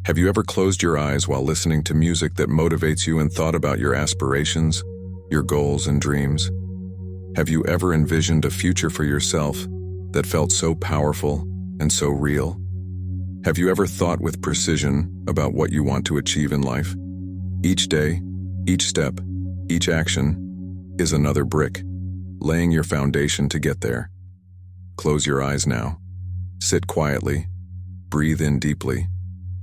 Have you ever closed your eyes while listening to music that motivates you and thought about your aspirations, your goals and dreams? Have you ever envisioned a future for yourself that felt so powerful and so real? Have you ever thought with precision about what you want to achieve in life? Each day, each step, each action is another brick, laying your foundation to get there. Close your eyes now. Sit quietly. Breathe in deeply.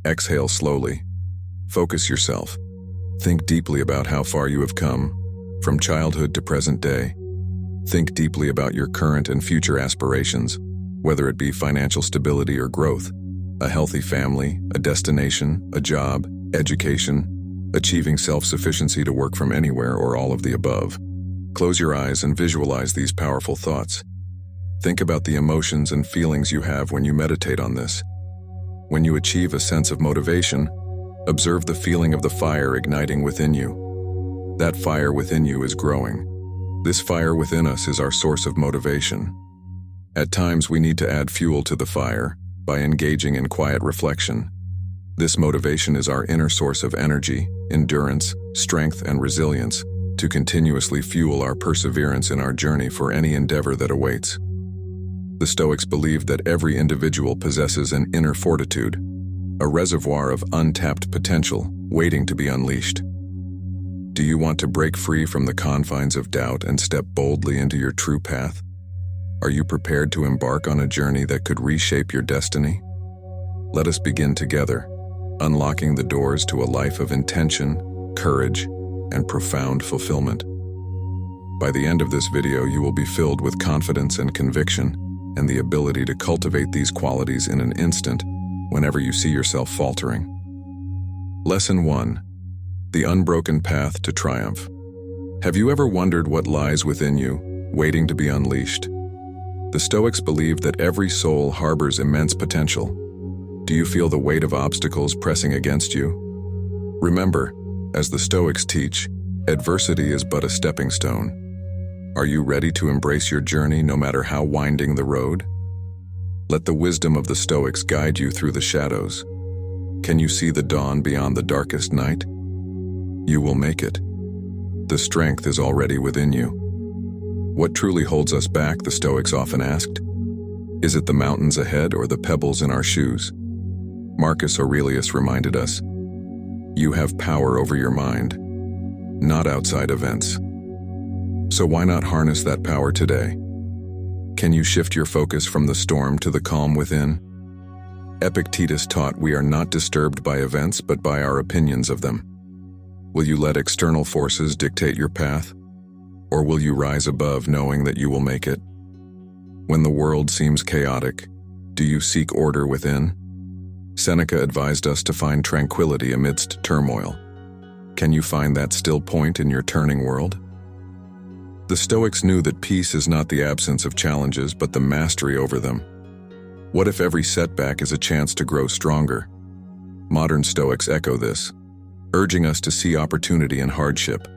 Exhale slowly. Focus yourself. Think deeply about how far you have come, from childhood to present day. Think deeply about your current and future aspirations, whether it be financial stability or growth, a healthy family, a destination, a job, education, achieving self-sufficiency to work from anywhere, or all of the above. Close your eyes and visualize these powerful thoughts. Think about the emotions and feelings you have when you meditate on this. When you achieve a sense of motivation, observe the feeling of the fire igniting within you. That fire within you is growing. This fire within us is our source of motivation. At times we need to add fuel to the fire by engaging in quiet reflection. This motivation is our inner source of energy, endurance, strength, and resilience to continuously fuel our perseverance in our journey for any endeavor that awaits. The Stoics believed that every individual possesses an inner fortitude, a reservoir of untapped potential waiting to be unleashed. Do you want to break free from the confines of doubt and step boldly into your true path? Are you prepared to embark on a journey that could reshape your destiny? Let us begin together, unlocking the doors to a life of intention, courage, and profound fulfillment. By the end of this video, you will be filled with confidence and conviction, and the ability to cultivate these qualities in an instant whenever you see yourself faltering. Lesson 1. The Unbroken Path to Triumph. Have you ever wondered what lies within you, waiting to be unleashed? The Stoics believed that every soul harbors immense potential. Do you feel the weight of obstacles pressing against you? Remember, as the Stoics teach, adversity is but a stepping stone. Are you ready to embrace your journey no matter how winding the road? Let the wisdom of the Stoics guide you through the shadows. Can you see the dawn beyond the darkest night? You will make it. The strength is already within you. What truly holds us back, the Stoics often asked? Is it the mountains ahead or the pebbles in our shoes? Marcus Aurelius reminded us, you have power over your mind, not outside events. So why not harness that power today? Can you shift your focus from the storm to the calm within? Epictetus taught we are not disturbed by events but by our opinions of them. Will you let external forces dictate your path? Or will you rise above knowing that you will make it? When the world seems chaotic, do you seek order within? Seneca advised us to find tranquility amidst turmoil. Can you find that still point in your turning world? The Stoics knew that peace is not the absence of challenges, but the mastery over them. What if every setback is a chance to grow stronger? Modern Stoics echo this, urging us to see opportunity in hardship.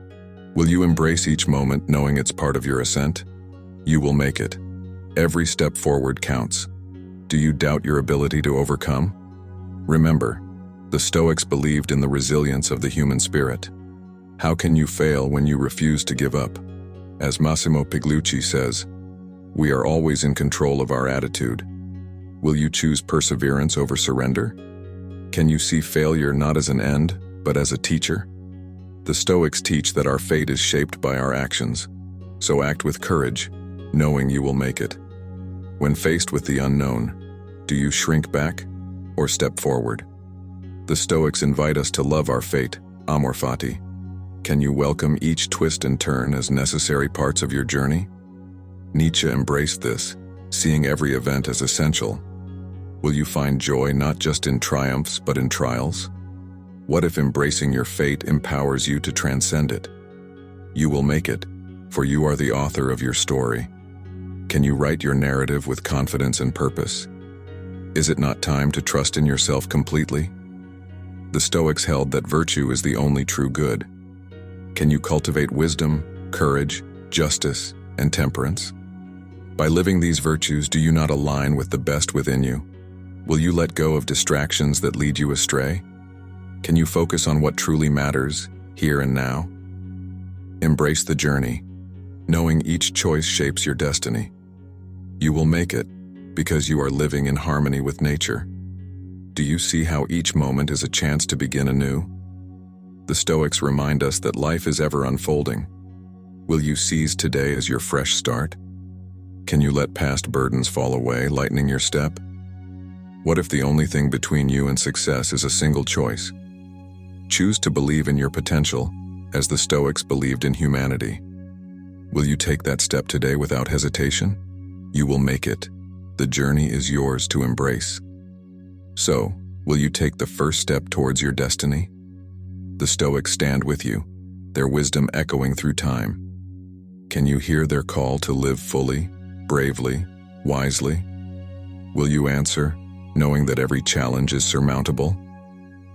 Will you embrace each moment knowing it's part of your ascent? You will make it. Every step forward counts. Do you doubt your ability to overcome? Remember, the Stoics believed in the resilience of the human spirit. How can you fail when you refuse to give up? As Massimo Pigliucci says, we are always in control of our attitude. Will you choose perseverance over surrender? Can you see failure not as an end, but as a teacher? The Stoics teach that our fate is shaped by our actions, so act with courage, knowing you will make it. When faced with the unknown, do you shrink back or step forward? The Stoics invite us to love our fate, amor fati. Can you welcome each twist and turn as necessary parts of your journey? Nietzsche embraced this, seeing every event as essential. Will you find joy not just in triumphs but in trials? What if embracing your fate empowers you to transcend it? You will make it, for you are the author of your story. Can you write your narrative with confidence and purpose? Is it not time to trust in yourself completely? The Stoics held that virtue is the only true good. Can you cultivate wisdom, courage, justice, and temperance? By living these virtues, do you not align with the best within you? Will you let go of distractions that lead you astray? Can you focus on what truly matters, here and now? Embrace the journey, knowing each choice shapes your destiny. You will make it, because you are living in harmony with nature. Do you see how each moment is a chance to begin anew? The Stoics remind us that life is ever unfolding. Will you seize today as your fresh start? Can you let past burdens fall away, lightening your step? What if the only thing between you and success is a single choice? Choose to believe in your potential, as the Stoics believed in humanity. Will you take that step today without hesitation? You will make it. The journey is yours to embrace. So, will you take the first step towards your destiny? The Stoics stand with you, their wisdom echoing through time. Can you hear their call to live fully, bravely, wisely? Will you answer, knowing that every challenge is surmountable?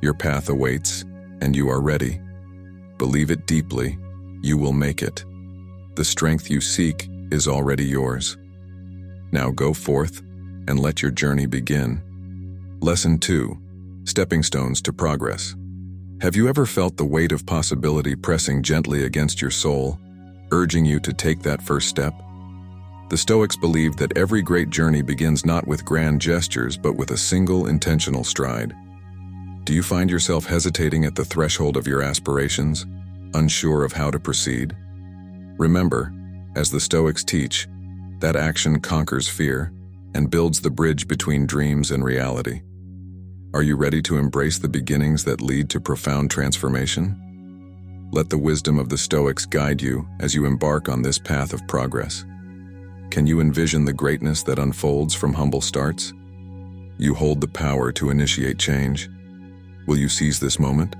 Your path awaits, and you are ready. Believe it deeply, you will make it. The strength you seek is already yours. Now go forth and let your journey begin. Lesson 2. Stepping Stones to Progress. Have you ever felt the weight of possibility pressing gently against your soul, urging you to take that first step? The Stoics believed that every great journey begins not with grand gestures but with a single intentional stride. Do you find yourself hesitating at the threshold of your aspirations, unsure of how to proceed? Remember, as the Stoics teach, that action conquers fear and builds the bridge between dreams and reality. Are you ready to embrace the beginnings that lead to profound transformation? Let the wisdom of the Stoics guide you as you embark on this path of progress. Can you envision the greatness that unfolds from humble starts? You hold the power to initiate change. Will you seize this moment?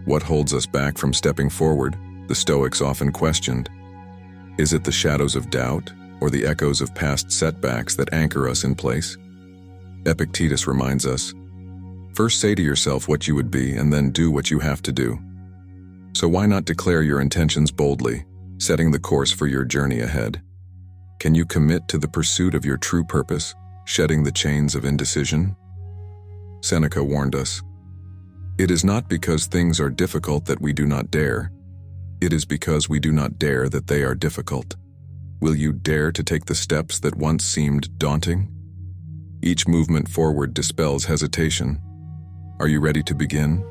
What holds us back from stepping forward, the Stoics often questioned. Is it the shadows of doubt or the echoes of past setbacks that anchor us in place? Epictetus reminds us, first say to yourself what you would be and then do what you have to do. So why not declare your intentions boldly, setting the course for your journey ahead? Can you commit to the pursuit of your true purpose, shedding the chains of indecision? Seneca warned us, "It is not because things are difficult that we do not dare. It is because we do not dare that they are difficult." Will you dare to take the steps that once seemed daunting? Each movement forward dispels hesitation. Are you ready to begin?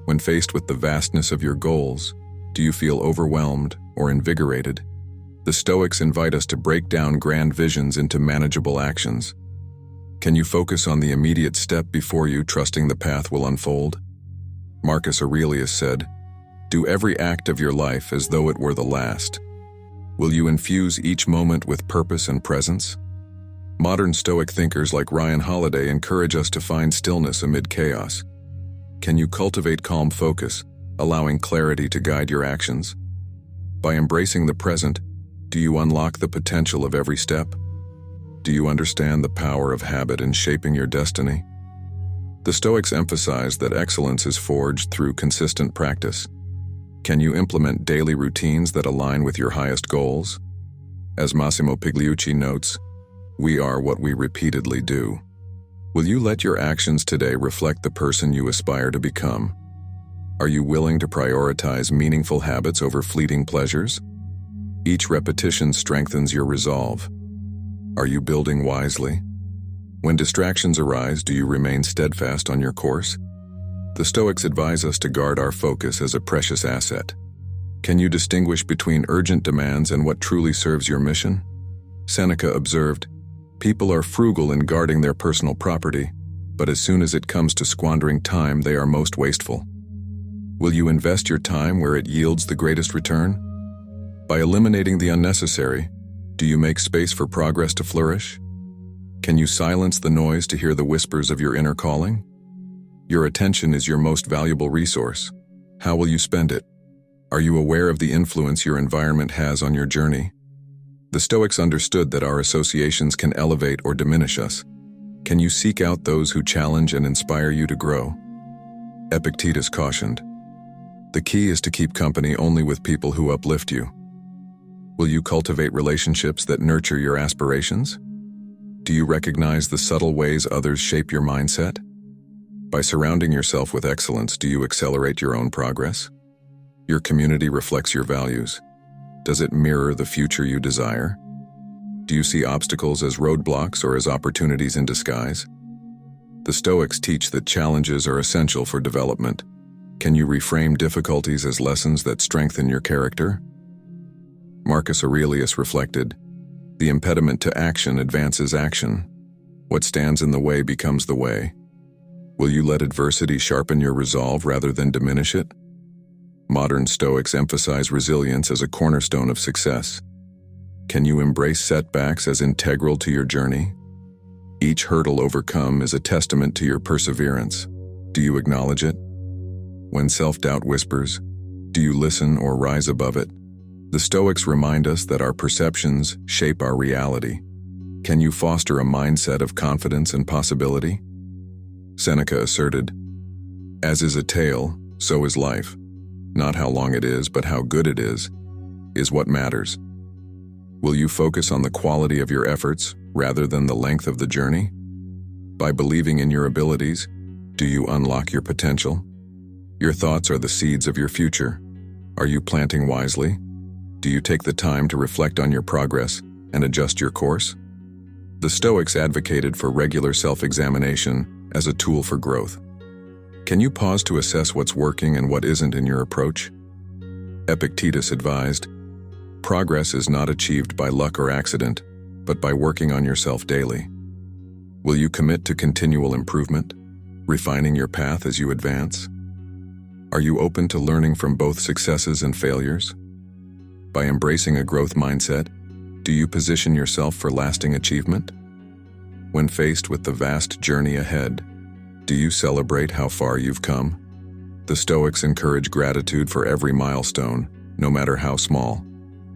When faced with the vastness of your goals, do you feel overwhelmed or invigorated? The Stoics invite us to break down grand visions into manageable actions. Can you focus on the immediate step before you, trusting the path will unfold? Marcus Aurelius said, "Do every act of your life as though it were the last." Will you infuse each moment with purpose and presence? Modern Stoic thinkers like Ryan Holiday encourage us to find stillness amid chaos. Can you cultivate calm focus, allowing clarity to guide your actions? By embracing the present, do you unlock the potential of every step? Do you understand the power of habit in shaping your destiny? The Stoics emphasize that excellence is forged through consistent practice. Can you implement daily routines that align with your highest goals? As Massimo Pigliucci notes, we are what we repeatedly do. Will you let your actions today reflect the person you aspire to become? Are you willing to prioritize meaningful habits over fleeting pleasures? Each repetition strengthens your resolve. Are you building wisely? When distractions arise, do you remain steadfast on your course? The Stoics advise us to guard our focus as a precious asset. Can you distinguish between urgent demands and what truly serves your mission? Seneca observed, "People are frugal in guarding their personal property, but as soon as it comes to squandering time, they are most wasteful." Will you invest your time where it yields the greatest return? By eliminating the unnecessary, do you make space for progress to flourish? Can you silence the noise to hear the whispers of your inner calling? Your attention is your most valuable resource. How will you spend it? Are you aware of the influence your environment has on your journey? The Stoics understood that our associations can elevate or diminish us. Can you seek out those who challenge and inspire you to grow? Epictetus cautioned, "The key is to keep company only with people who uplift you." Will you cultivate relationships that nurture your aspirations? Do you recognize the subtle ways others shape your mindset? By surrounding yourself with excellence, do you accelerate your own progress? Your community reflects your values. Does it mirror the future you desire? Do you see obstacles as roadblocks or as opportunities in disguise? The Stoics teach that challenges are essential for development. Can you reframe difficulties as lessons that strengthen your character? Marcus Aurelius reflected, "The impediment to action advances action. What stands in the way becomes the way." Will you let adversity sharpen your resolve rather than diminish it? Modern Stoics emphasize resilience as a cornerstone of success. Can you embrace setbacks as integral to your journey? Each hurdle overcome is a testament to your perseverance. Do you acknowledge it? When self-doubt whispers, do you listen or rise above it? The Stoics remind us that our perceptions shape our reality. Can you foster a mindset of confidence and possibility? Seneca asserted, "As is a tale, so is life. Not how long it is, but how good it is what matters." Will you focus on the quality of your efforts rather than the length of the journey? By believing in your abilities, do you unlock your potential? Your thoughts are the seeds of your future. Are you planting wisely? Do you take the time to reflect on your progress and adjust your course? The Stoics advocated for regular self-examination as a tool for growth. Can you pause to assess what's working and what isn't in your approach? Epictetus advised, "Progress is not achieved by luck or accident, but by working on yourself daily." Will you commit to continual improvement, refining your path as you advance? Are you open to learning from both successes and failures? By embracing a growth mindset, do you position yourself for lasting achievement? When faced with the vast journey ahead, do you celebrate how far you've come? The Stoics encourage gratitude for every milestone, no matter how small.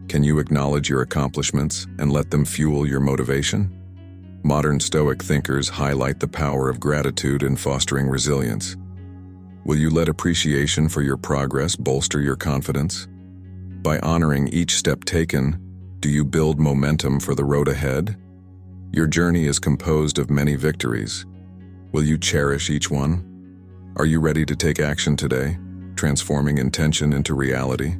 Can you acknowledge your accomplishments and let them fuel your motivation? Modern Stoic thinkers highlight the power of gratitude in fostering resilience. Will you let appreciation for your progress bolster your confidence? By honoring each step taken, do you build momentum for the road ahead? Your journey is composed of many victories. Will you cherish each one? Are you ready to take action today, transforming intention into reality?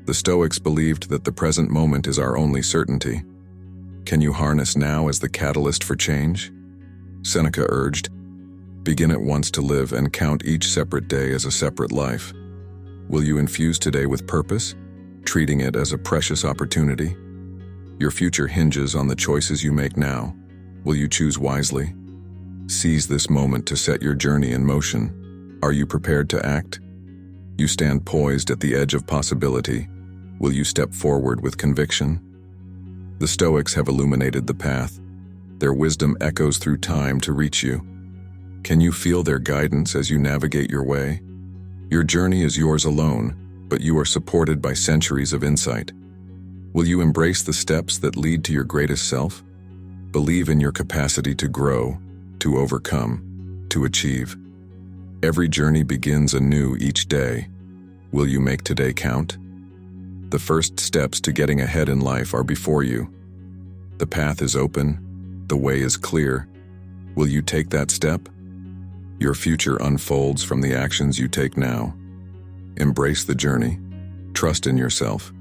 The Stoics believed that the present moment is our only certainty. Can you harness now as the catalyst for change? Seneca urged, "Begin at once to live and count each separate day as a separate life." Will you infuse today with purpose, treating it as a precious opportunity? Your future hinges on the choices you make now. Will you choose wisely? Seize this moment to set your journey in motion. Are you prepared to act? You stand poised at the edge of possibility. Will you step forward with conviction? The Stoics have illuminated the path. Their wisdom echoes through time to reach you. Can you feel their guidance as you navigate your way? Your journey is yours alone, but you are supported by centuries of insight. Will you embrace the steps that lead to your greatest self? Believe in your capacity to grow, to overcome, to achieve. Every journey begins anew each day. Will you make today count? The first steps to getting ahead in life are before you. The path is open, the way is clear. Will you take that step? Your future unfolds from the actions you take now. Embrace the journey, trust in yourself,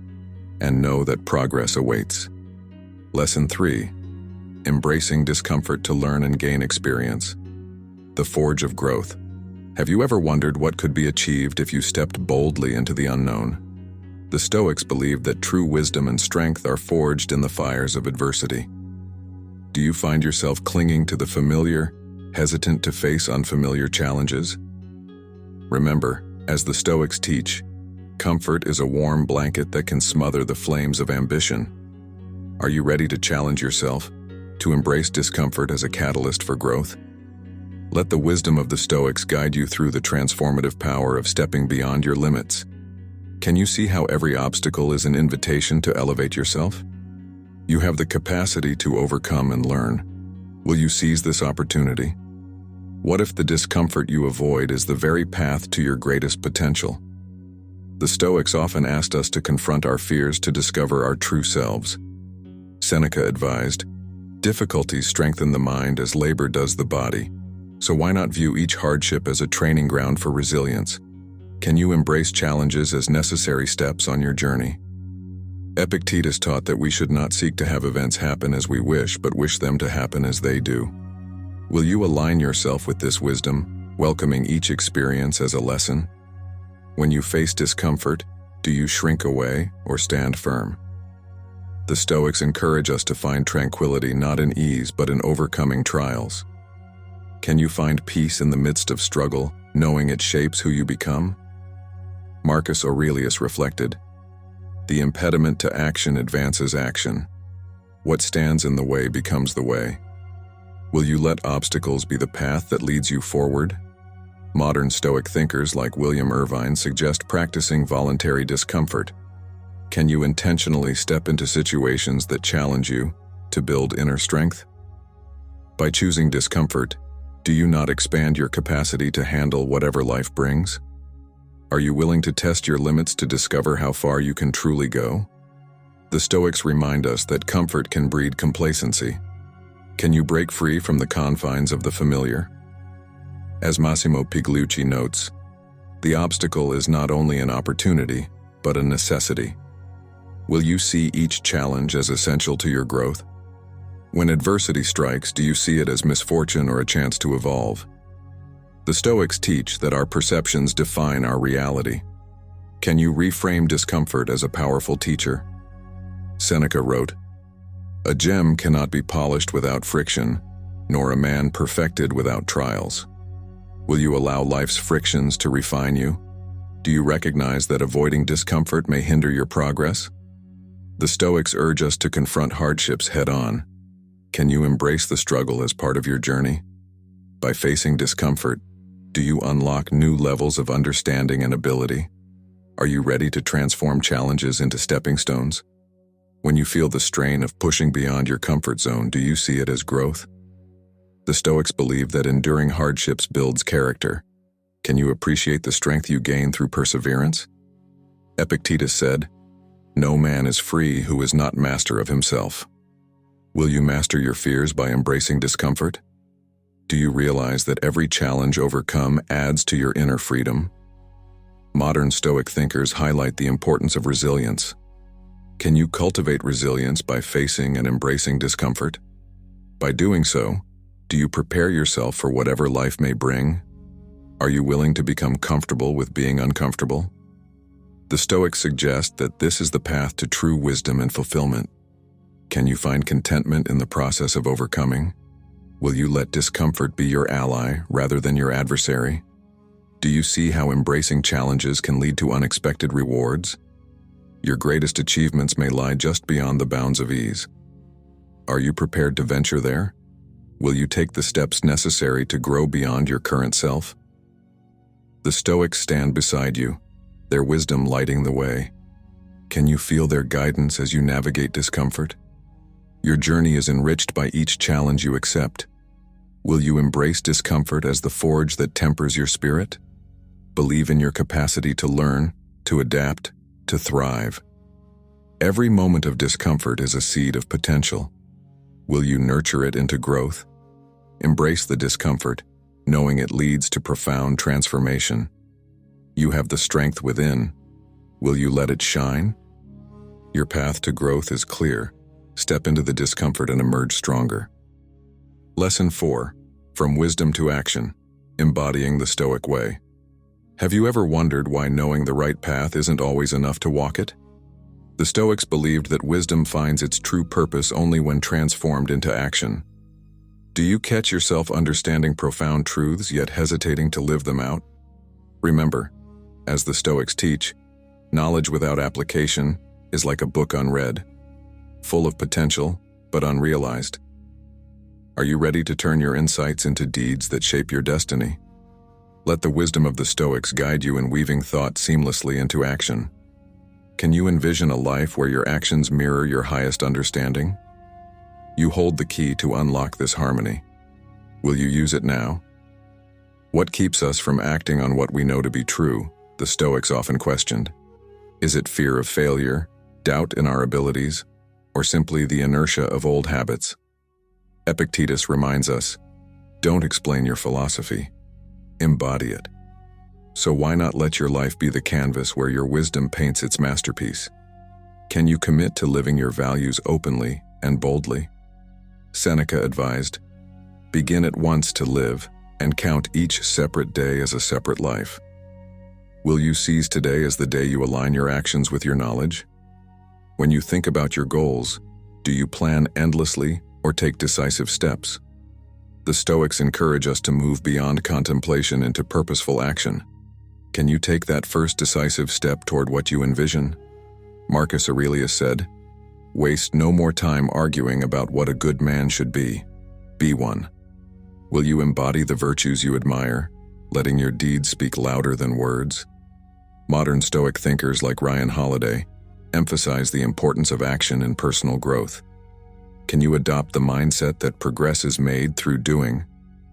and know that progress awaits. Lesson 3. Embracing discomfort to learn and gain experience. The forge of growth. Have you ever wondered what could be achieved if you stepped boldly into the unknown? The Stoics believed that true wisdom and strength are forged in the fires of adversity. Do you find yourself clinging to the familiar, hesitant to face unfamiliar challenges? Remember, as the Stoics teach, comfort is a warm blanket that can smother the flames of ambition. Are you ready to challenge yourself, to embrace discomfort as a catalyst for growth? Let the wisdom of the Stoics guide you through the transformative power of stepping beyond your limits. Can you see how every obstacle is an invitation to elevate yourself? You have the capacity to overcome and learn. Will you seize this opportunity? What if the discomfort you avoid is the very path to your greatest potential? The Stoics often asked us to confront our fears to discover our true selves. Seneca advised, "Difficulties strengthen the mind as labor does the body." So why not view each hardship as a training ground for resilience? Can you embrace challenges as necessary steps on your journey? Epictetus taught that we should not seek to have events happen as we wish, but wish them to happen as they do. Will you align yourself with this wisdom, welcoming each experience as a lesson? When you face discomfort, do you shrink away or stand firm? The Stoics encourage us to find tranquility not in ease but in overcoming trials. Can you find peace in the midst of struggle, knowing it shapes who you become? Marcus Aurelius reflected, "The impediment to action advances action. What stands in the way becomes the way." Will you let obstacles be the path that leads you forward? Modern Stoic thinkers like William Irvine suggest practicing voluntary discomfort. Can you intentionally step into situations that challenge you to build inner strength? By choosing discomfort, do you not expand your capacity to handle whatever life brings? Are you willing to test your limits to discover how far you can truly go? The Stoics remind us that comfort can breed complacency. Can you break free from the confines of the familiar? As Massimo Pigliucci notes, the obstacle is not only an opportunity, but a necessity. Will you see each challenge as essential to your growth? When adversity strikes, do you see it as misfortune or a chance to evolve? The Stoics teach that our perceptions define our reality. Can you reframe discomfort as a powerful teacher? Seneca wrote, "A gem cannot be polished without friction, nor a man perfected without trials." Will you allow life's frictions to refine you? Do you recognize that avoiding discomfort may hinder your progress? The Stoics urge us to confront hardships head-on. Can you embrace the struggle as part of your journey? By facing discomfort, do you unlock new levels of understanding and ability? Are you ready to transform challenges into stepping stones? When you feel the strain of pushing beyond your comfort zone, do you see it as growth? The Stoics believe that enduring hardships builds character. Can you appreciate the strength you gain through perseverance? Epictetus said, "No man is free who is not master of himself." Will you master your fears by embracing discomfort? Do you realize that every challenge overcome adds to your inner freedom? Modern Stoic thinkers highlight the importance of resilience. Can you cultivate resilience by facing and embracing discomfort? By doing so, do you prepare yourself for whatever life may bring? Are you willing to become comfortable with being uncomfortable? The Stoics suggest that this is the path to true wisdom and fulfillment. Can you find contentment in the process of overcoming? Will you let discomfort be your ally rather than your adversary? Do you see how embracing challenges can lead to unexpected rewards? Your greatest achievements may lie just beyond the bounds of ease. Are you prepared to venture there? Will you take the steps necessary to grow beyond your current self? The Stoics stand beside you, their wisdom lighting the way. Can you feel their guidance as you navigate discomfort? Your journey is enriched by each challenge you accept. Will you embrace discomfort as the forge that tempers your spirit? Believe in your capacity to learn, to adapt, to thrive. Every moment of discomfort is a seed of potential. Will you nurture it into growth? Embrace the discomfort, knowing it leads to profound transformation. You have the strength within. Will you let it shine? Your path to growth is clear. Step into the discomfort and emerge stronger. Lesson 4. From Wisdom to Action. Embodying the Stoic Way. Have you ever wondered why knowing the right path isn't always enough to walk it? The Stoics believed that wisdom finds its true purpose only when transformed into action. Do you catch yourself understanding profound truths yet hesitating to live them out? Remember, as the Stoics teach, knowledge without application is like a book unread, full of potential but unrealized. Are you ready to turn your insights into deeds that shape your destiny? Let the wisdom of the Stoics guide you in weaving thought seamlessly into action. Can you envision a life where your actions mirror your highest understanding? You hold the key to unlock this harmony. Will you use it now? What keeps us from acting on what we know to be true? The Stoics often questioned. Is it fear of failure, doubt in our abilities, or simply the inertia of old habits? Epictetus reminds us, Don't explain your philosophy. Embody it. So why not let your life be the canvas where your wisdom paints its masterpiece? Can you commit to living your values openly and boldly? Seneca advised, begin at once to live and count each separate day as a separate life. Will you seize today as the day you align your actions with your knowledge? When you think about your goals, do you plan endlessly or take decisive steps? The Stoics encourage us to move beyond contemplation into purposeful action. Can you take that first decisive step toward what you envision? Marcus Aurelius said, waste no more time arguing about what a good man should be. Be one. Will you embody the virtues you admire, letting your deeds speak louder than words? Modern Stoic thinkers like Ryan Holiday emphasize the importance of action in personal growth. Can you adopt the mindset that progress is made through doing,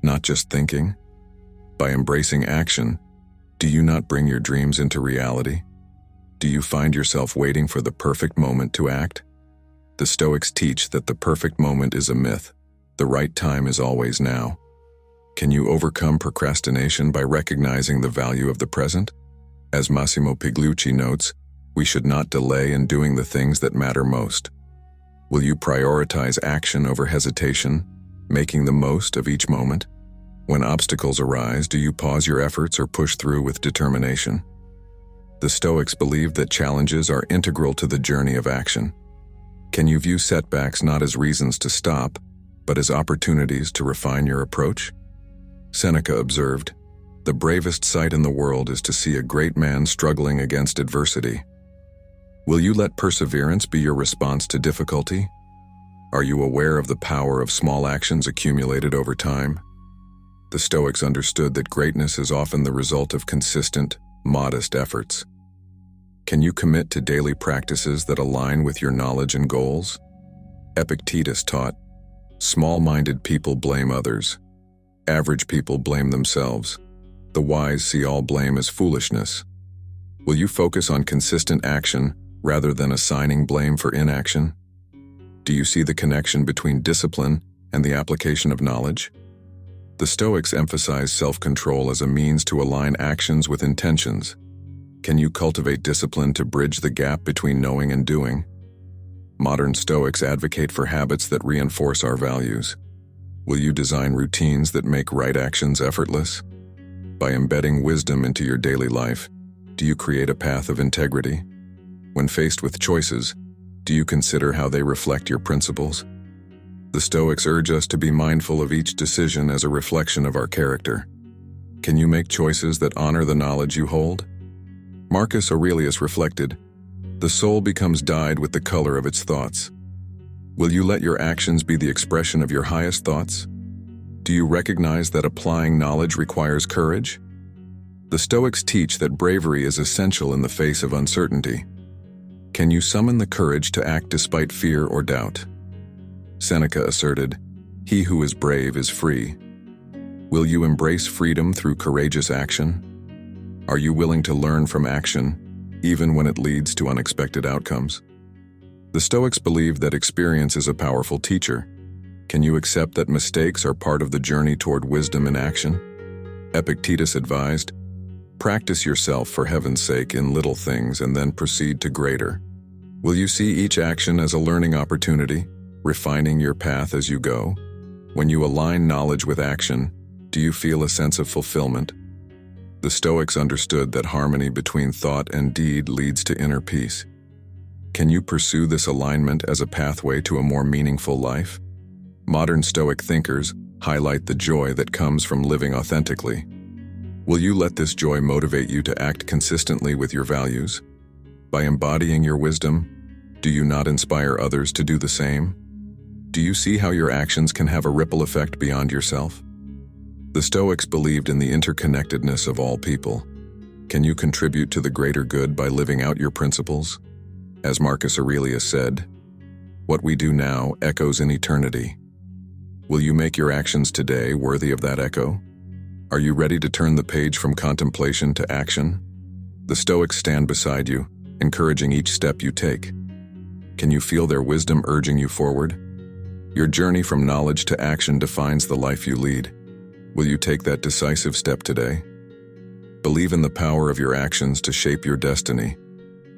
not just thinking? By embracing action, do you not bring your dreams into reality? Do you find yourself waiting for the perfect moment to act? The Stoics teach that the perfect moment is a myth. The right time is always now. Can you overcome procrastination by recognizing the value of the present? As Massimo Pigliucci notes, we should not delay in doing the things that matter most. Will you prioritize action over hesitation, making the most of each moment? When obstacles arise, do you pause your efforts or push through with determination? The Stoics believe that challenges are integral to the journey of action. Can you view setbacks not as reasons to stop, but as opportunities to refine your approach? Seneca observed, the bravest sight in the world is to see a great man struggling against adversity. Will you let perseverance be your response to difficulty? Are you aware of the power of small actions accumulated over time? The Stoics understood that greatness is often the result of consistent, modest efforts. Can you commit to daily practices that align with your knowledge and goals? Epictetus taught, small-minded people blame others. Average people blame themselves. The wise see all blame as foolishness. Will you focus on consistent action rather than assigning blame for inaction? Do you see the connection between discipline and the application of knowledge? The Stoics emphasize self-control as a means to align actions with intentions. Can you cultivate discipline to bridge the gap between knowing and doing? Modern Stoics advocate for habits that reinforce our values. Will you design routines that make right actions effortless? By embedding wisdom into your daily life, do you create a path of integrity? When faced with choices, do you consider how they reflect your principles? The Stoics urge us to be mindful of each decision as a reflection of our character. Can you make choices that honor the knowledge you hold? Marcus Aurelius reflected, the soul becomes dyed with the color of its thoughts. Will you let your actions be the expression of your highest thoughts? Do you recognize that applying knowledge requires courage? The Stoics teach that bravery is essential in the face of uncertainty. Can you summon the courage to act despite fear or doubt? Seneca asserted, he who is brave is free. Will you embrace freedom through courageous action? Are you willing to learn from action, even when it leads to unexpected outcomes? The Stoics believe that experience is a powerful teacher. Can you accept that mistakes are part of the journey toward wisdom in action? Epictetus advised, practice yourself for heaven's sake in little things and then proceed to greater. Will you see each action as a learning opportunity, refining your path as you go? When you align knowledge with action, do you feel a sense of fulfillment? The Stoics understood that harmony between thought and deed leads to inner peace. Can you pursue this alignment as a pathway to a more meaningful life? Modern Stoic thinkers highlight the joy that comes from living authentically. Will you let this joy motivate you to act consistently with your values? By embodying your wisdom, do you not inspire others to do the same? Do you see how your actions can have a ripple effect beyond yourself? The Stoics believed in the interconnectedness of all people. Can you contribute to the greater good by living out your principles? As Marcus Aurelius said, what we do now echoes in eternity. Will you make your actions today worthy of that echo? Are you ready to turn the page from contemplation to action? The Stoics stand beside you, encouraging each step you take. Can you feel their wisdom urging you forward? Your journey from knowledge to action defines the life you lead. Will you take that decisive step today? Believe in the power of your actions to shape your destiny.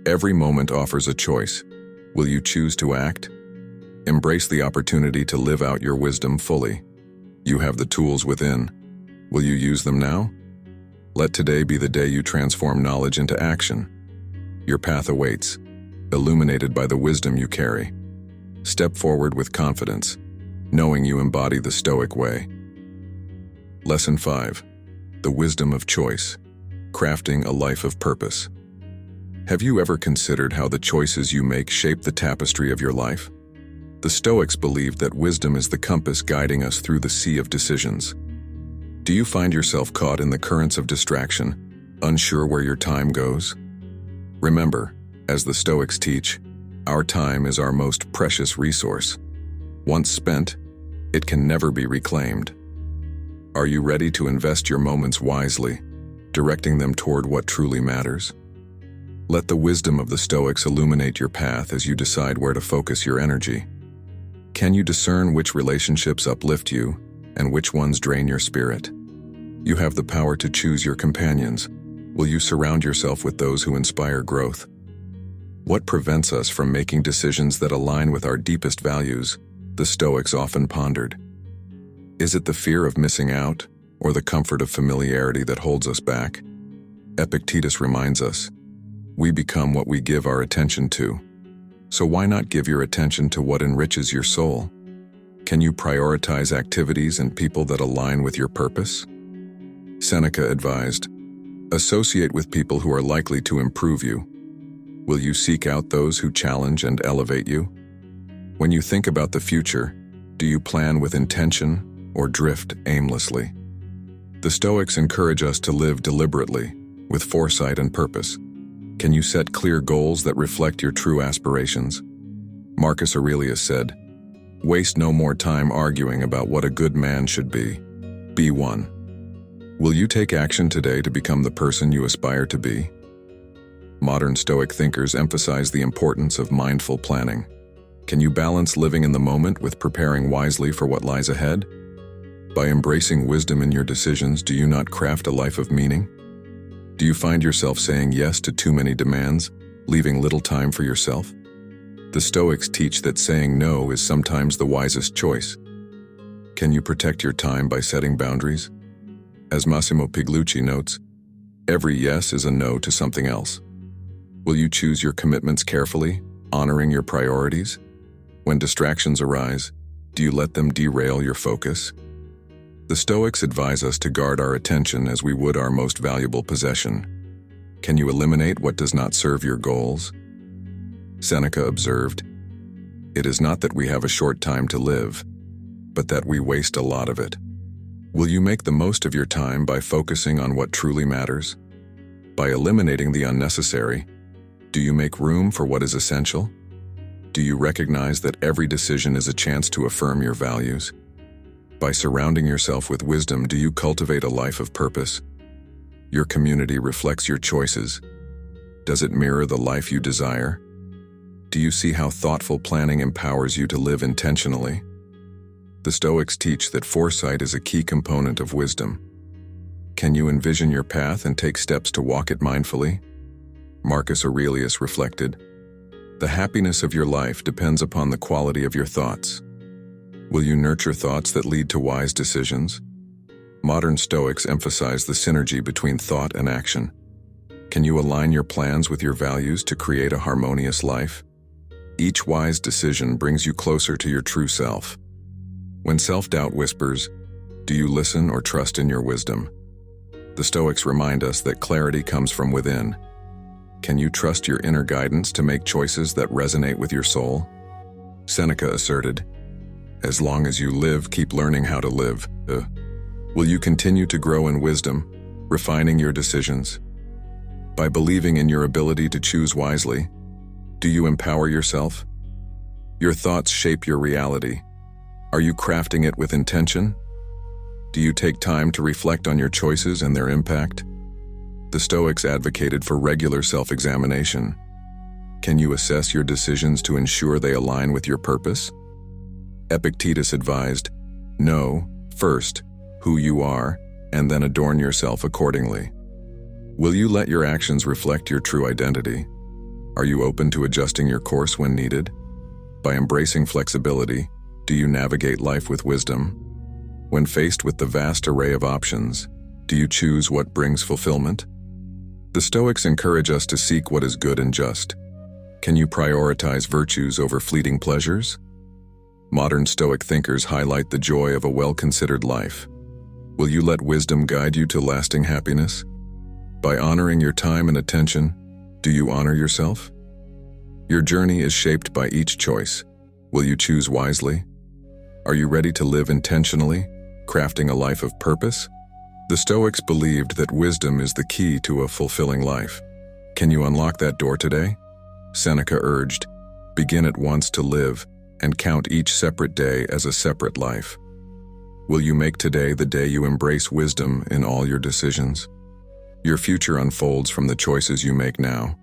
Every moment offers a choice. Will you choose to act? Embrace the opportunity to live out your wisdom fully. You have the tools within. Will you use them now? Let today be the day you transform knowledge into action. Your path awaits, illuminated by the wisdom you carry. Step forward with confidence, knowing you embody the Stoic way. Lesson 5. The wisdom of choice. Crafting a life of purpose. Have you ever considered how the choices you make shape the tapestry of your life? The Stoics believed that wisdom is the compass guiding us through the sea of decisions. Do you find yourself caught in the currents of distraction, unsure where your time goes? Remember, as the Stoics teach, our time is our most precious resource. Once spent, it can never be reclaimed. Are you ready to invest your moments wisely, directing them toward what truly matters? Let the wisdom of the Stoics illuminate your path as you decide where to focus your energy. Can you discern which relationships uplift you and which ones drain your spirit? You have the power to choose your companions. Will you surround yourself with those who inspire growth? What prevents us from making decisions that align with our deepest values? The Stoics often pondered. Is it the fear of missing out, or the comfort of familiarity that holds us back? Epictetus reminds us, we become what we give our attention to. So why not give your attention to what enriches your soul? Can you prioritize activities and people that align with your purpose? Seneca advised, associate with people who are likely to improve you. Will you seek out those who challenge and elevate you? When you think about the future, do you plan with intention or drift aimlessly? The Stoics encourage us to live deliberately, with foresight and purpose. Can you set clear goals that reflect your true aspirations? Marcus Aurelius said, waste no more time arguing about what a good man should be. Be one. Will you take action today to become the person you aspire to be? Modern Stoic thinkers emphasize the importance of mindful planning. Can you balance living in the moment with preparing wisely for what lies ahead? By embracing wisdom in your decisions, do you not craft a life of meaning? Do you find yourself saying yes to too many demands, leaving little time for yourself? The Stoics teach that saying no is sometimes the wisest choice. Can you protect your time by setting boundaries? As Massimo Pigliucci notes, every yes is a no to something else. Will you choose your commitments carefully, honoring your priorities? When distractions arise, do you let them derail your focus? The Stoics advise us to guard our attention as we would our most valuable possession. Can you eliminate what does not serve your goals? Seneca observed, it is not that we have a short time to live, but that we waste a lot of it. Will you make the most of your time by focusing on what truly matters? By eliminating the unnecessary, do you make room for what is essential? Do you recognize that every decision is a chance to affirm your values? By surrounding yourself with wisdom, do you cultivate a life of purpose? Your community reflects your choices. Does it mirror the life you desire? Do you see how thoughtful planning empowers you to live intentionally? The Stoics teach that foresight is a key component of wisdom. Can you envision your path and take steps to walk it mindfully? Marcus Aurelius reflected, the happiness of your life depends upon the quality of your thoughts. Will you nurture thoughts that lead to wise decisions? Modern Stoics emphasize the synergy between thought and action. Can you align your plans with your values to create a harmonious life? Each wise decision brings you closer to your true self. When self-doubt whispers, do you listen or trust in your wisdom? The Stoics remind us that clarity comes from within. Can you trust your inner guidance to make choices that resonate with your soul? Seneca asserted, as long as you live, keep learning how to live. Will you continue to grow in wisdom, refining your decisions? By believing in your ability to choose wisely, do you empower yourself? Your thoughts shape your reality. Are you crafting it with intention? Do you take time to reflect on your choices and their impact? The Stoics advocated for regular self-examination. Can you assess your decisions to ensure they align with your purpose? Epictetus advised, know, first, who you are, and then adorn yourself accordingly. Will you let your actions reflect your true identity? Are you open to adjusting your course when needed? By embracing flexibility, do you navigate life with wisdom? When faced with the vast array of options, do you choose what brings fulfillment? The Stoics encourage us to seek what is good and just. Can you prioritize virtues over fleeting pleasures? Modern Stoic thinkers highlight the joy of a well-considered life. Will you let wisdom guide you to lasting happiness? By honoring your time and attention, do you honor yourself? Your journey is shaped by each choice. Will you choose wisely? Are you ready to live intentionally, crafting a life of purpose? The Stoics believed that wisdom is the key to a fulfilling life. Can you unlock that door today? Seneca urged, begin at once to live and count each separate day as a separate life. Will you make today the day you embrace wisdom in all your decisions? Your future unfolds from the choices you make now.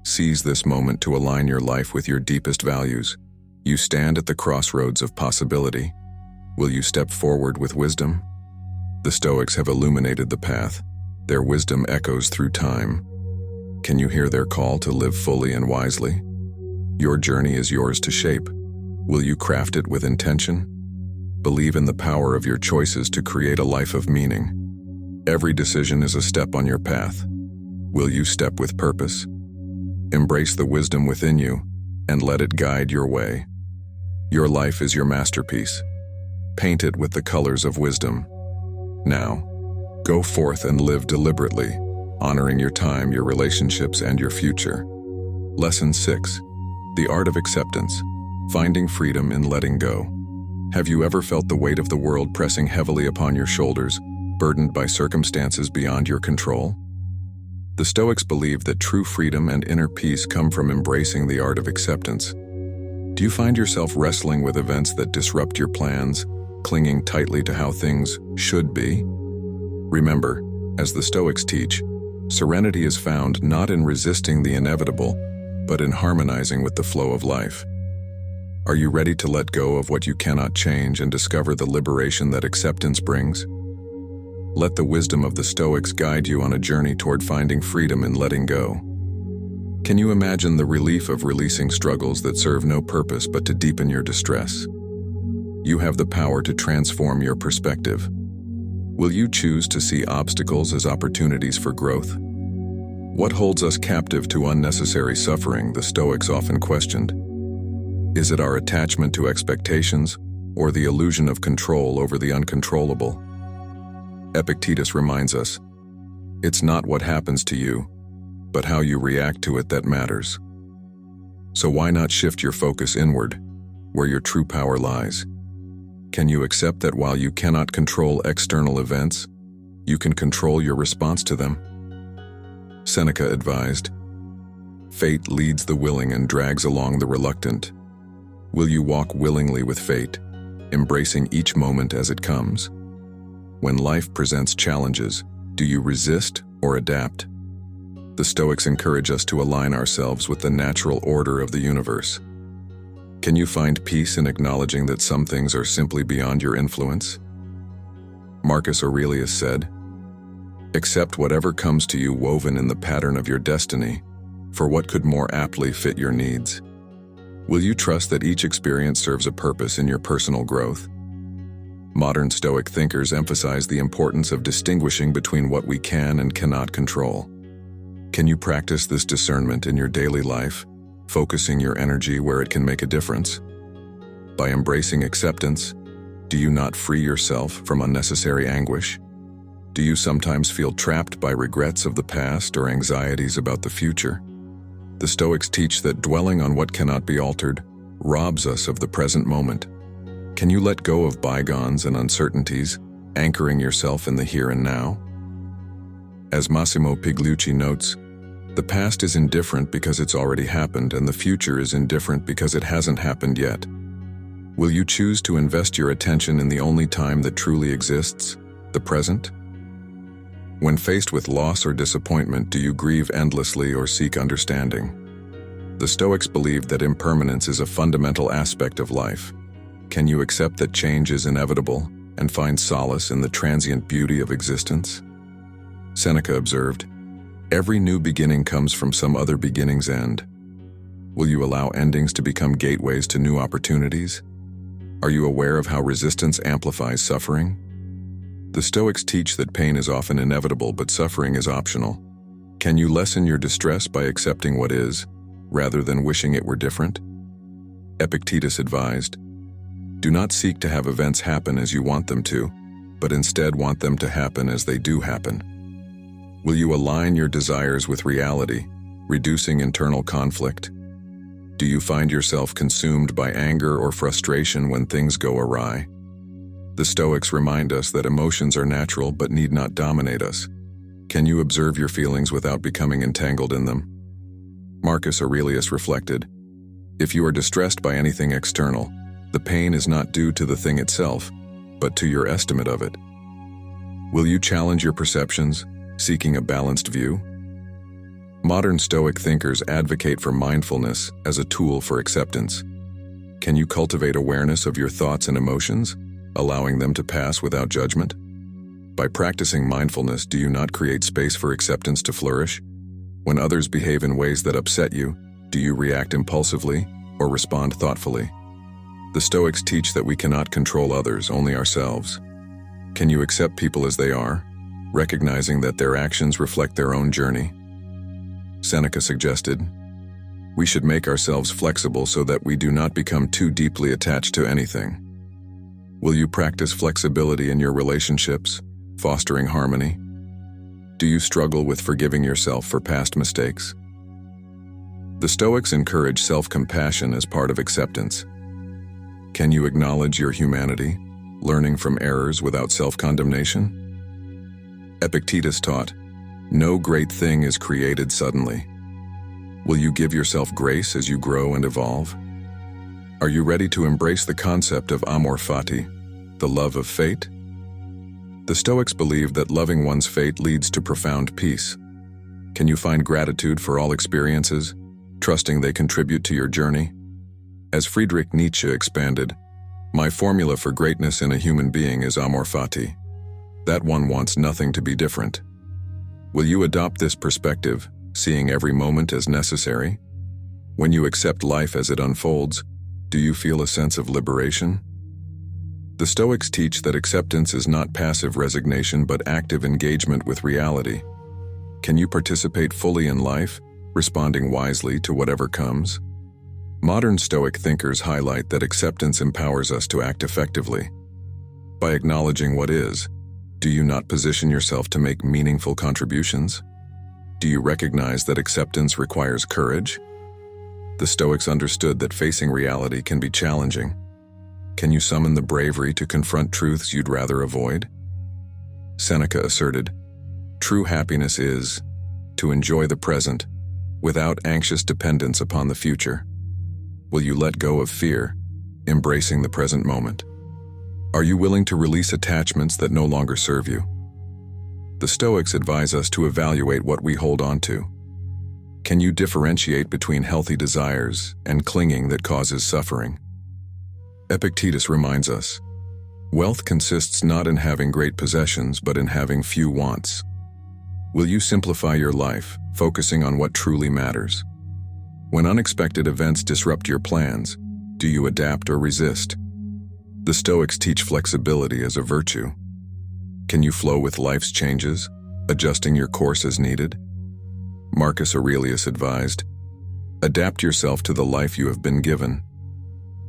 Seize this moment to align your life with your deepest values. You stand at the crossroads of possibility. Will you step forward with wisdom? The Stoics have illuminated the path. Their wisdom echoes through time. Can you hear their call to live fully and wisely? Your journey is yours to shape. Will you craft it with intention? Believe in the power of your choices to create a life of meaning. Every decision is a step on your path. Will you step with purpose? Embrace the wisdom within you and let it guide your way. Your life is your masterpiece. Paint it with the colors of wisdom. Now, go forth and live deliberately, honoring your time, your relationships, and your future. Lesson 6. The Art of Acceptance. Finding freedom in letting go. Have you ever felt the weight of the world pressing heavily upon your shoulders, burdened by circumstances beyond your control? The Stoics believe that true freedom and inner peace come from embracing the art of acceptance. Do you find yourself wrestling with events that disrupt your plans, clinging tightly to how things should be? Remember, as the Stoics teach, serenity is found not in resisting the inevitable, but in harmonizing with the flow of life. Are you ready to let go of what you cannot change and discover the liberation that acceptance brings? Let the wisdom of the Stoics guide you on a journey toward finding freedom in letting go. Can you imagine the relief of releasing struggles that serve no purpose but to deepen your distress? You have the power to transform your perspective. Will you choose to see obstacles as opportunities for growth? What holds us captive to unnecessary suffering, the Stoics often questioned? Is it our attachment to expectations or the illusion of control over the uncontrollable? Epictetus reminds us, it's not what happens to you, but how you react to it that matters. So why not shift your focus inward, where your true power lies? Can you accept that while you cannot control external events, you can control your response to them? Seneca advised, fate leads the willing and drags along the reluctant. Will you walk willingly with fate, embracing each moment as it comes? When life presents challenges, do you resist or adapt? The Stoics encourage us to align ourselves with the natural order of the universe. Can you find peace in acknowledging that some things are simply beyond your influence? Marcus Aurelius said, accept whatever comes to you woven in the pattern of your destiny, for what could more aptly fit your needs? Will you trust that each experience serves a purpose in your personal growth? Modern Stoic thinkers emphasize the importance of distinguishing between what we can and cannot control. Can you practice this discernment in your daily life, focusing your energy where it can make a difference? By embracing acceptance, do you not free yourself from unnecessary anguish? Do you sometimes feel trapped by regrets of the past or anxieties about the future? The Stoics teach that dwelling on what cannot be altered robs us of the present moment. Can you let go of bygones and uncertainties, anchoring yourself in the here and now? As Massimo Pigliucci notes, the past is indifferent because it's already happened, and the future is indifferent because it hasn't happened yet. Will you choose to invest your attention in the only time that truly exists, the present? When faced with loss or disappointment, do you grieve endlessly or seek understanding? The Stoics believe that impermanence is a fundamental aspect of life. Can you accept that change is inevitable, and find solace in the transient beauty of existence? Seneca observed, "Every new beginning comes from some other beginning's end." Will you allow endings to become gateways to new opportunities? Are you aware of how resistance amplifies suffering? The Stoics teach that pain is often inevitable, but suffering is optional. Can you lessen your distress by accepting what is, rather than wishing it were different? Epictetus advised, "Do not seek to have events happen as you want them to, but instead want them to happen as they do happen." Will you align your desires with reality, reducing internal conflict? Do you find yourself consumed by anger or frustration when things go awry? The Stoics remind us that emotions are natural but need not dominate us. Can you observe your feelings without becoming entangled in them? Marcus Aurelius reflected, "If you are distressed by anything external, the pain is not due to the thing itself, but to your estimate of it." Will you challenge your perceptions, seeking a balanced view? Modern Stoic thinkers advocate for mindfulness as a tool for acceptance. Can you cultivate awareness of your thoughts and emotions, allowing them to pass without judgment? By practicing mindfulness, do you not create space for acceptance to flourish? When others behave in ways that upset you, do you react impulsively or respond thoughtfully? The Stoics teach that we cannot control others, only ourselves. Can you accept people as they are, recognizing that their actions reflect their own journey? Seneca suggested, "We should make ourselves flexible so that we do not become too deeply attached to anything." Will you practice flexibility in your relationships, fostering harmony? Do you struggle with forgiving yourself for past mistakes? The Stoics encourage self-compassion as part of acceptance. Can you acknowledge your humanity, learning from errors without self-condemnation? Epictetus taught, "No great thing is created suddenly." Will you give yourself grace as you grow and evolve? Are you ready to embrace the concept of amor fati, the love of fate? The Stoics believe that loving one's fate leads to profound peace. Can you find gratitude for all experiences, trusting they contribute to your journey? As Friedrich Nietzsche expanded, "My formula for greatness in a human being is amor fati. That one wants nothing to be different." Will you adopt this perspective, seeing every moment as necessary? When you accept life as it unfolds, do you feel a sense of liberation? The Stoics teach that acceptance is not passive resignation but active engagement with reality. Can you participate fully in life, responding wisely to whatever comes? Modern Stoic thinkers highlight that acceptance empowers us to act effectively. By acknowledging what is, do you not position yourself to make meaningful contributions? Do you recognize that acceptance requires courage? The Stoics understood that facing reality can be challenging. Can you summon the bravery to confront truths you'd rather avoid? Seneca asserted, "True happiness is to enjoy the present without anxious dependence upon the future." Will you let go of fear, embracing the present moment? Are you willing to release attachments that no longer serve you? The Stoics advise us to evaluate what we hold on to. Can you differentiate between healthy desires and clinging that causes suffering? Epictetus reminds us, "Wealth consists not in having great possessions, but in having few wants." Will you simplify your life, focusing on what truly matters? When unexpected events disrupt your plans, do you adapt or resist? The Stoics teach flexibility as a virtue. Can you flow with life's changes, adjusting your course as needed? Marcus Aurelius advised, "Adapt yourself to the life you have been given."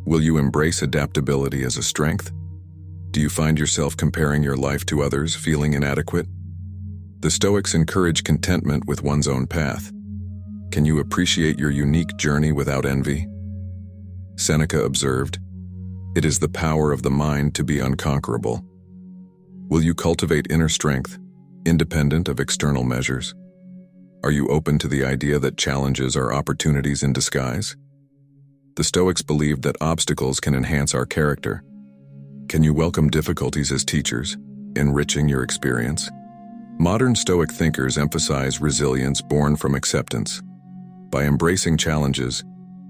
Will you embrace adaptability as a strength? Do you find yourself comparing your life to others, feeling inadequate? The Stoics encourage contentment with one's own path. Can you appreciate your unique journey without envy? Seneca observed, "It is the power of the mind to be unconquerable." Will you cultivate inner strength, independent of external measures? Are you open to the idea that challenges are opportunities in disguise? The Stoics believed that obstacles can enhance our character. Can you welcome difficulties as teachers, enriching your experience? Modern Stoic thinkers emphasize resilience born from acceptance. By embracing challenges,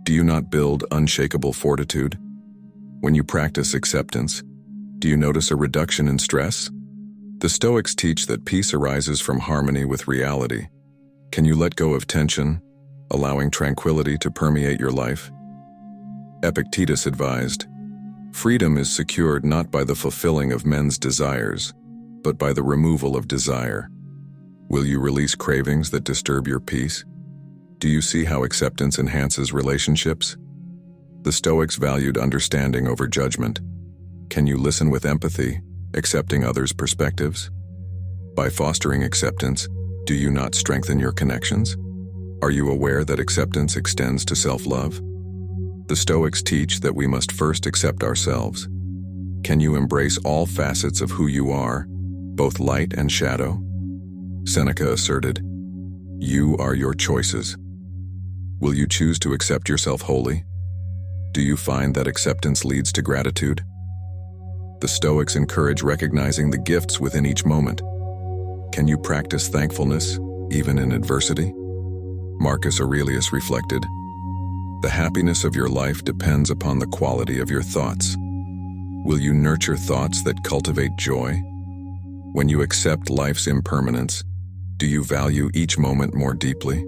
do you not build unshakable fortitude? When you practice acceptance, Do you notice a reduction in stress? The Stoics teach that peace arises from harmony with reality. Can you let go of tension, allowing tranquility to permeate your life? Epictetus advised, "Freedom is secured not by the fulfilling of men's desires, but by the removal of desire." Will you release cravings that disturb your peace? Do you see how acceptance enhances relationships? The Stoics valued understanding over judgment. Can you listen with empathy, accepting others' perspectives? By fostering acceptance, do you not strengthen your connections? Are you aware that acceptance extends to self-love? The Stoics teach that we must first accept ourselves. Can you embrace all facets of who you are, both light and shadow? Seneca asserted, "You are your choices." Will you choose to accept yourself wholly? Do you find that acceptance leads to gratitude? The Stoics encourage recognizing the gifts within each moment. Can you practice thankfulness, even in adversity? Marcus Aurelius reflected, "The happiness of your life depends upon the quality of your thoughts." Will you nurture thoughts that cultivate joy? When you accept life's impermanence, do you value each moment more deeply?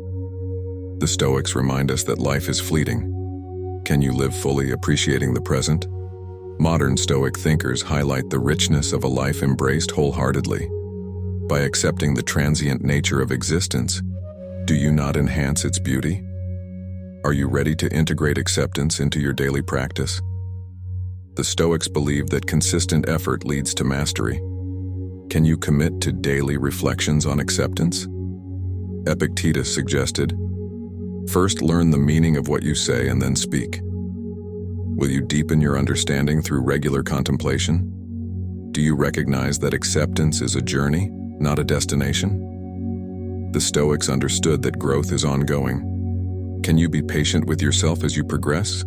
The Stoics remind us that life is fleeting. Can you live fully appreciating the present? Modern Stoic thinkers highlight the richness of a life embraced wholeheartedly. By accepting the transient nature of existence, do you not enhance its beauty? Are you ready to integrate acceptance into your daily practice? The Stoics believe that consistent effort leads to mastery. Can you commit to daily reflections on acceptance? Epictetus suggested, "First learn the meaning of what you say and then speak." Will you deepen your understanding through regular contemplation? Do you recognize that acceptance is a journey, not a destination? The Stoics understood that growth is ongoing. Can you be patient with yourself as you progress?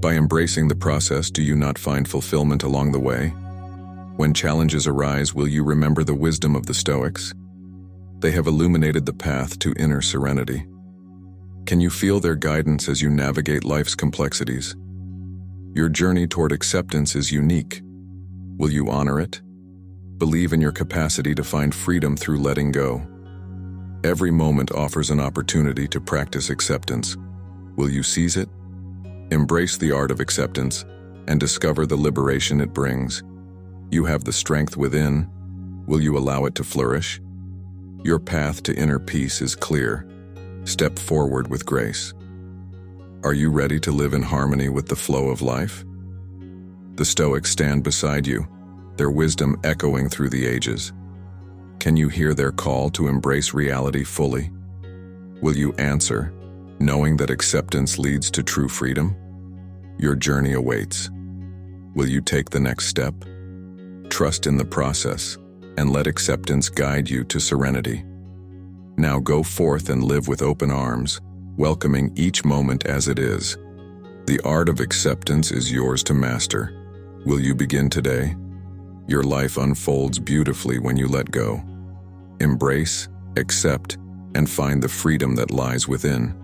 By embracing the process, do you not find fulfillment along the way? When challenges arise, will you remember the wisdom of the Stoics? They have illuminated the path to inner serenity. Can you feel their guidance as you navigate life's complexities? Your journey toward acceptance is unique. Will you honor it? Believe in your capacity to find freedom through letting go. Every moment offers an opportunity to practice acceptance. Will you seize it? Embrace the art of acceptance and discover the liberation it brings. You have the strength within. Will you allow it to flourish? Your path to inner peace is clear. Step forward with grace. Are you ready to live in harmony with the flow of life? The Stoics stand beside you, their wisdom echoing through the ages. Can you hear their call to embrace reality fully? Will you answer, knowing that acceptance leads to true freedom? Your journey awaits. Will you take the next step? Trust in the process, and let acceptance guide you to serenity. Now go forth and live with open arms, welcoming each moment as it is. The art of acceptance is yours to master. Will you begin today? Your life unfolds beautifully when you let go. Embrace, accept, and find the freedom that lies within.